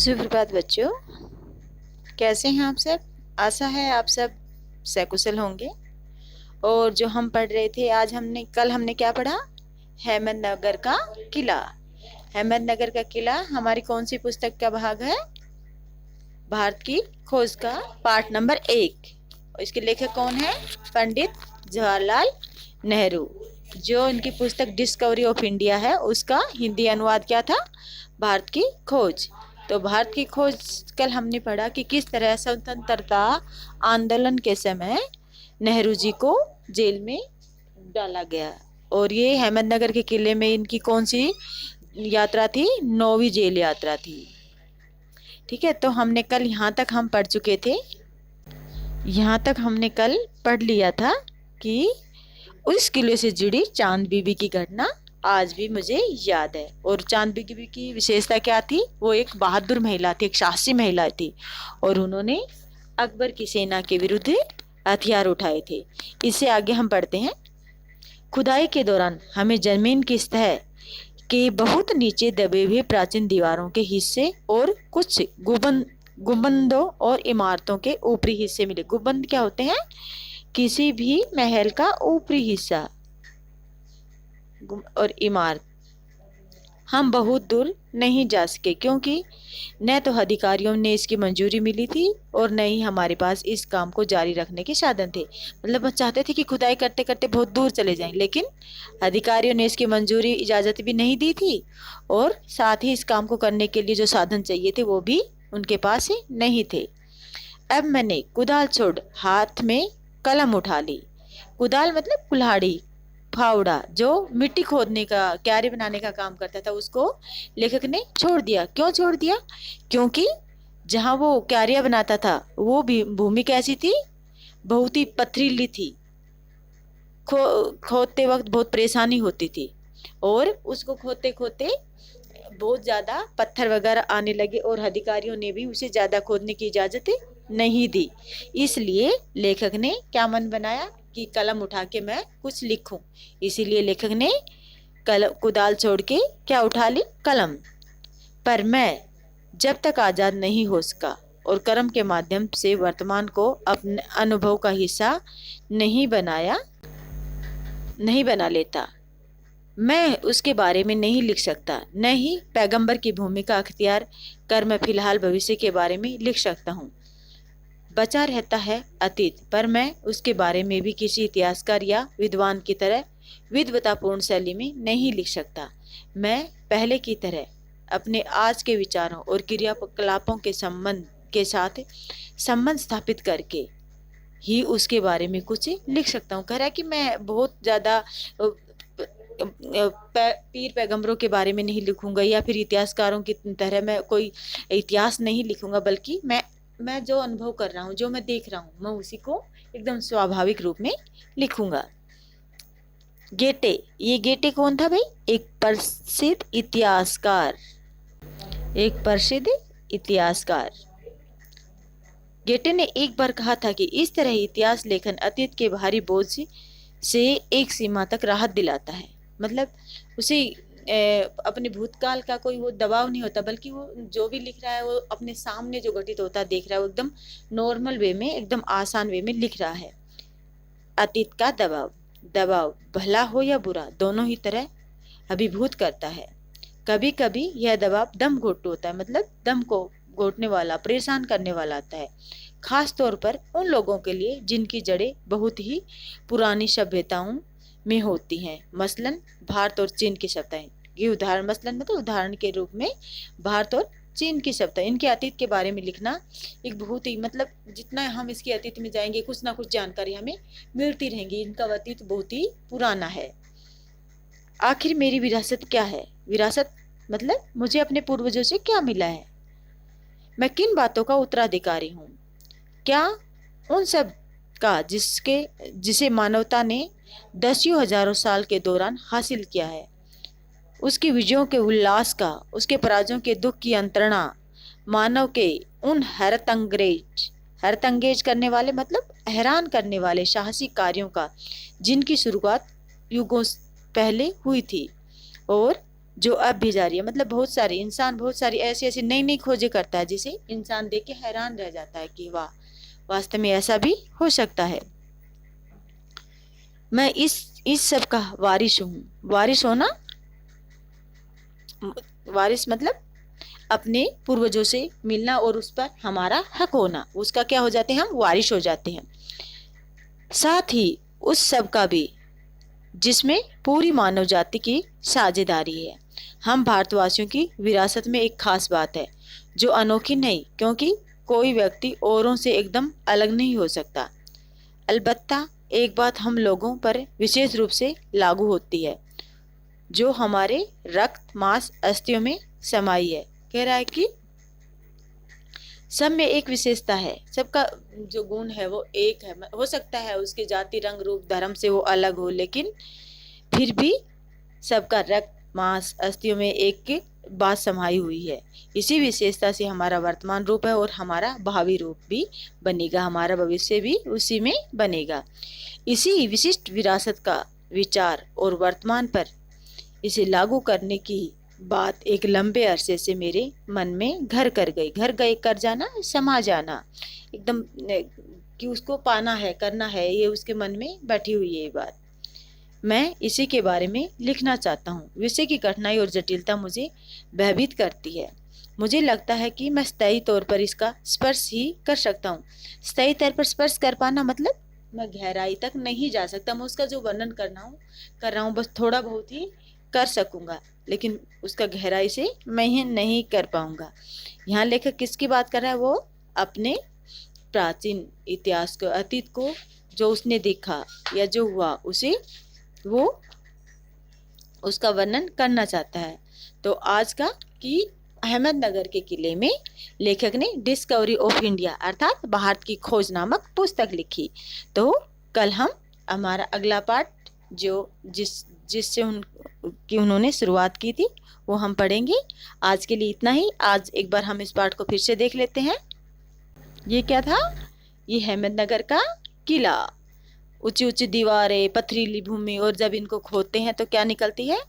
सुप्रभात बच्चों, कैसे हैं आप सब। आशा है आप सब सकुशल होंगे। और जो हम पढ़ रहे थे कल हमने क्या पढ़ा? अहमदनगर का किला। अहमदनगर का किला हमारी कौन सी पुस्तक का भाग है? भारत की खोज का पाठ नंबर 1। इसके लेखक कौन है? पंडित जवाहरलाल नेहरू। जो इनकी पुस्तक डिस्कवरी ऑफ इंडिया है उसका हिंदी अनुवाद क्या था? भारत की खोज। तो भारत की खोज कल हमने पढ़ा कि किस तरह स्वतंत्रता आंदोलन के समय नेहरू जी को जेल में डाला गया। और ये अहमदनगर के किले में इनकी कौन सी यात्रा थी? 9वीं जेल यात्रा थी। ठीक है, तो हमने कल यहाँ तक हम पढ़ चुके थे। यहाँ तक हमने कल पढ़ लिया था कि उस किले से जुड़ी चांद बीबी की घटना आज भी मुझे याद है। और चांद बीबी की विशेषता क्या थी? वो एक बहादुर महिला थी, एक साहसी महिला थी, और उन्होंने अकबर की सेना के विरुद्ध हथियार उठाए थे। इससे आगे हम पढ़ते हैं। खुदाई के दौरान हमें जमीन की सतह के बहुत नीचे दबे हुए प्राचीन दीवारों के हिस्से और कुछ गुंबदों और इमारतों के ऊपरी हिस्से मिले। गुंबद क्या होते हैं? किसी भी महल का ऊपरी हिस्सा। और इमारत। हम बहुत दूर नहीं जा सके क्योंकि न तो अधिकारियों ने इसकी मंजूरी मिली थी और न ही हमारे पास इस काम को जारी रखने के साधन थे। मतलब हम चाहते थे कि खुदाई करते करते बहुत दूर चले जाएं, लेकिन अधिकारियों ने इसकी मंजूरी इजाजत भी नहीं दी थी, और साथ ही इस काम को करने के लिए जो साधन चाहिए थे वो भी उनके पास नहीं थे। अब मैंने कुदाल छोड़ हाथ में कलम उठा ली। कुदाल मतलब कुल्हाड़ी, फावड़ा, जो मिट्टी खोदने का, क्यारी बनाने का काम करता था, उसको लेखक ने छोड़ दिया। क्यों छोड़ दिया? क्योंकि जहां वो क्यारियां बनाता था वो भी भूमि कैसी थी? बहुत ही पथरीली थी। खोदते वक्त बहुत परेशानी होती थी, और उसको खोदते खोदते बहुत ज्यादा पत्थर वगैरह आने लगे, और अधिकारियों ने भी उसे ज्यादा खोदने की इजाजत नहीं दी। इसलिए लेखक ने क्या मन बनाया कि कलम उठा के मैं कुछ लिखूं। इसीलिए लेखक ने कुदाल छोड़ के क्या उठा ली? कलम। पर मैं जब तक आजाद नहीं हो सका और कर्म के माध्यम से वर्तमान को अपने अनुभव का हिस्सा नहीं बना लेता, मैं उसके बारे में नहीं लिख सकता। न ही पैगंबर की भूमिका अख्तियार कर मैं फिलहाल भविष्य के बारे में लिख सकता हूँ। बचा रहता है अतीत, पर मैं उसके बारे में भी किसी इतिहासकार या विद्वान की तरह विद्वतापूर्ण शैली में नहीं लिख सकता। मैं पहले की तरह अपने आज के विचारों और क्रियाकलापों के साथ संबंध स्थापित करके ही उसके बारे में कुछ लिख सकता हूँ। कह रहा है कि मैं बहुत ज्यादा पीर पैगंबरों के बारे में नहीं लिखूंगा या फिर इतिहासकारों की तरह मैं कोई इतिहास नहीं लिखूंगा, बल्कि मैं जो अनुभव कर रहा हूँ, जो मैं देख रहा हूँ, मैं उसी को एकदम स्वाभाविक रूप में लिखूंगा। गेटे। ये गेटे कौन था भाई? एक प्रसिद्ध इतिहासकार। गेटे ने एक बार कहा था कि इस तरह इतिहास लेखन अतीत के भारी बोझ से एक सीमा तक राहत दिलाता है। मतलब उसे अपने भूतकाल का कोई वो दबाव नहीं होता, बल्कि वो जो भी लिख रहा है वो अपने सामने जो घटित होता है देख रहा है, वो एकदम नॉर्मल वे में, एकदम आसान वे में लिख रहा है। अतीत का दबाव भला हो या बुरा, दोनों ही तरह अभिभूत करता है। कभी कभी यह दबाव दम घोटू होता है, मतलब दम को घोटने वाला, परेशान करने वाला आता है, खास तौर पर उन लोगों के लिए जिनकी जड़ें बहुत ही पुरानी सभ्यताओं में होती हैं। मसलन भारत और चीन की सभ्यताएं। ये उदाहरण, मसलन मतलब उदाहरण के रूप में भारत और चीन की सभ्यता, इनके अतीत के बारे में लिखना एक बहुत ही, मतलब जितना हम इसके अतीत में जाएंगे कुछ ना कुछ जानकारी हमें मिलती रहेंगी। इनका अतीत बहुत ही पुराना है। आखिर मेरी विरासत क्या है? विरासत मतलब मुझे अपने पूर्वजों से क्या मिला है, मैं किन बातों का उत्तराधिकारी हूँ। क्या उन सब का जिसे मानवता ने दसियों हजारों साल के दौरान हासिल किया है, उसकी विजयों के उल्लास का, उसके पराजयों के दुख की यंत्रणा, मानव के उन हैरतअंगेज करने वाले, मतलब हैरान करने वाले साहसी कार्यों का, जिनकी शुरुआत युगों पहले हुई थी और जो अब भी जारी है। मतलब बहुत सारी इंसान बहुत सारी ऐसी ऐसी नई नई खोजें करता है जिसे इंसान देख के हैरान रह जाता है कि वाह, वास्तव में ऐसा भी हो सकता है। मैं इस सब का वारिस हूँ। वारिस होना, वारिस मतलब अपने पूर्वजों से मिलना और उस पर हमारा हक होना, उसका क्या हो जाते हैं, हम वारिस हो जाते हैं। साथ ही उस सब का भी जिसमें पूरी मानव जाति की साझेदारी है। हम भारतवासियों की विरासत में एक खास बात है जो अनोखी नहीं, क्योंकि कोई व्यक्ति औरों से एकदम अलग नहीं हो सकता। अलबत्ता एक बात हम लोगों पर विशेष रूप से लागू होती है जो हमारे रक्त मांस अस्थियों में समाई है। कह रहा है कि सब में एक विशेषता है, सबका जो गुण है वो एक है। हो सकता है उसके जाति रंग रूप धर्म से वो अलग हो, लेकिन फिर भी सबका रक्त मांस अस्थियों में एक बात समाई हुई है। इसी विशेषता से हमारा वर्तमान रूप है और हमारा भावी रूप भी बनेगा, हमारा भविष्य भी उसी में बनेगा। इसी विशिष्ट विरासत का विचार और वर्तमान पर इसे लागू करने की बात एक लंबे अरसे से मेरे मन में घर गए कर जाना, समा जाना एकदम, कि उसको पाना है, करना है, ये उसके मन में बैठी हुई है ये बात। मैं इसी के बारे में लिखना चाहता हूँ। विषय की कठिनाई और जटिलता मुझे भयभीत करती है। मुझे लगता है कि मैं स्थायी तौर पर इसका स्पर्श ही कर सकता हूँ। स्थायी तौर पर स्पर्श कर पाना मतलब मैं गहराई तक नहीं जा सकता। मैं उसका जो वर्णन कर रहा हूँ बस थोड़ा बहुत ही कर सकूंगा, लेकिन उसका गहराई से मैं ही नहीं कर पाऊंगा। यहाँ लेखक किसकी बात कर रहा है, वो अपने प्राचीन इतिहास को, अतीत को, जो उसने देखा या जो हुआ उसे वो उसका वर्णन करना चाहता है। तो आज का कि अहमदनगर के किले में लेखक ने डिस्कवरी ऑफ इंडिया अर्थात भारत की खोज नामक पुस्तक लिखी। तो कल हम हमारा अगला पार्ट जो जिससे उन्होंने शुरुआत की थी वो हम पढ़ेंगे। आज के लिए इतना ही। आज एक बार हम इस पार्ट को फिर से देख लेते हैं। ये क्या था, ये अहमदनगर का किला, ऊंची ऊंची दीवारें, पथरीली भूमि, और जब इनको खोदते हैं तो क्या निकलती है,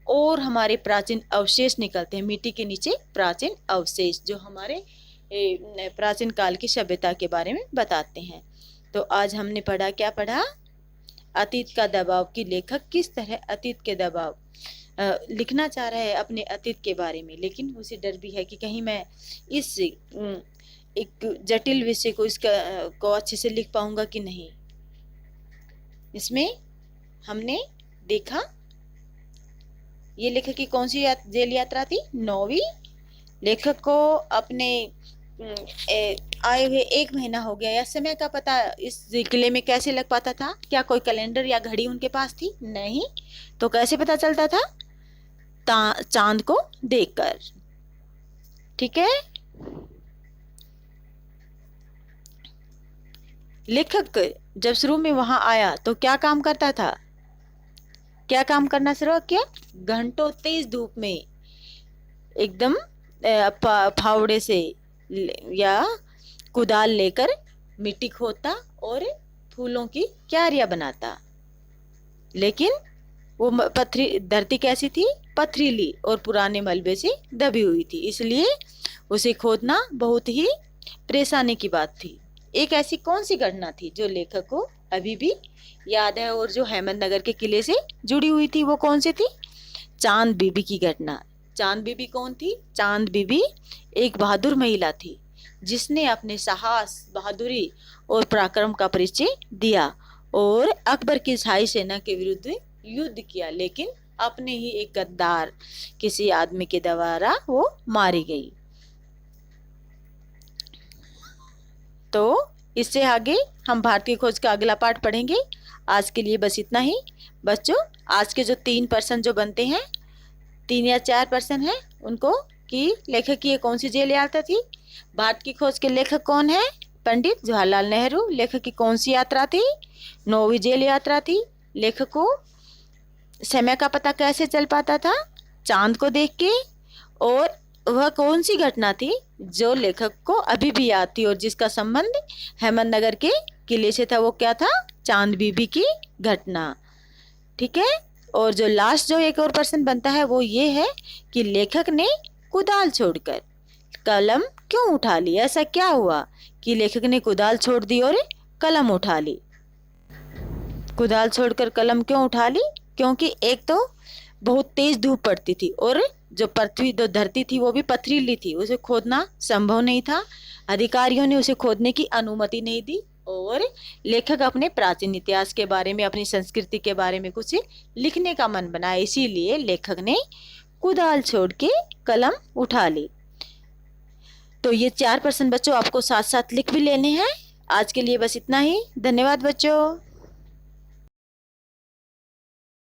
और हमारे प्राचीन अवशेष निकलते हैं। मिट्टी के नीचे प्राचीन अवशेष जो हमारे प्राचीन काल की सभ्यता के बारे में बताते हैं। तो आज हमने पढ़ा, क्या पढ़ा, अतीत का दबाव, की लेखक किस तरह अतीत के दबाव लिखना चाह रहा है अपने अतीत के बारे में, लेकिन उसे डर भी है कि कहीं मैं इस एक जटिल विषय को को अच्छे से लिख पाऊंगा कि नहीं। इसमें हमने देखा ये लेखक की कौन सी जेल यात्रा थी, 9वीं। लेखक को अपने आए हुए 1 महीना हो गया। या समय का पता इस किले में कैसे लग पाता था, क्या कोई कैलेंडर या घड़ी उनके पास थी, नहीं। तो कैसे पता चलता था, चांद को देखकर। ठीक है, लेखक जब शुरू में वहां आया तो क्या काम करता था, क्या काम करना शुरू किया, घंटों तेज धूप में एकदम फावड़े से या कुदाल लेकर मिट्टी खोदता और फूलों की क्यारियां बनाता। लेकिन वो धरती कैसी थी, पथरीली और पुराने मलबे से दबी हुई थी, इसलिए उसे खोदना बहुत ही परेशानी की बात थी। एक ऐसी कौन सी घटना थी जो लेखक को अभी भी याद है और जो अहमदनगर के किले से जुड़ी हुई थी, वो कौन सी थी, चांद बीबी की घटना। चांद बीबी कौन थी, चांद बीबी एक बहादुर महिला थी जिसने अपने साहस, बहादुरी और पराक्रम का परिचय दिया और अकबर की शाही सेना के विरुद्ध युद्ध किया, लेकिन अपने ही एक गद्दार किसी आदमी के द्वारा वो मारी गई। तो इससे आगे हम भारतीय खोज का अगला पार्ट पढ़ेंगे। आज के लिए बस इतना ही बच्चों। आज के जो 3% जो बनते हैं, 3 या 4% हैं, उनको कि लेखक की कौन सी जेल यात्रा थी, भारत की खोज के लेखक कौन है, पंडित जवाहरलाल नेहरू। लेखक की कौन सी यात्रा थी, 9वीं जेल यात्रा थी। लेखक को समय का पता कैसे चल पाता था, चांद को देख के। और वह कौन सी घटना थी जो लेखक को अभी भी याद थी और जिसका संबंध अहमदनगर के किले से था, वो क्या था, चांद बीबी की घटना। ठीक है, और जो लास्ट जो एक और प्रश्न बनता है वो ये है कि लेखक ने कुदाल छोड़कर कलम क्यों उठा ली? ऐसा क्या हुआ कि लेखक ने कुदाल छोड़ दी और कलम उठा ली? कुदाल छोड़कर कलम क्यों उठा ली? क्योंकि एक तो बहुत तेज धूप पड़ती थी और जो पृथ्वी जो धरती थी वो भी पथरीली थी, उसे खोदना संभव नहीं था। अधिकारियों ने उसे खोदने की अनुमति नहीं दी और लेखक अपने प्राचीन इतिहास के बारे में, अपनी संस्कृति के बारे में कुछ लिखने का मन बनाया, इसीलिए लेखक ने कुदाल छोड़ के कलम उठा ली। तो ये 4 प्रश्न बच्चों आपको साथ साथ लिख भी लेने हैं। आज के लिए बस इतना ही। धन्यवाद बच्चों।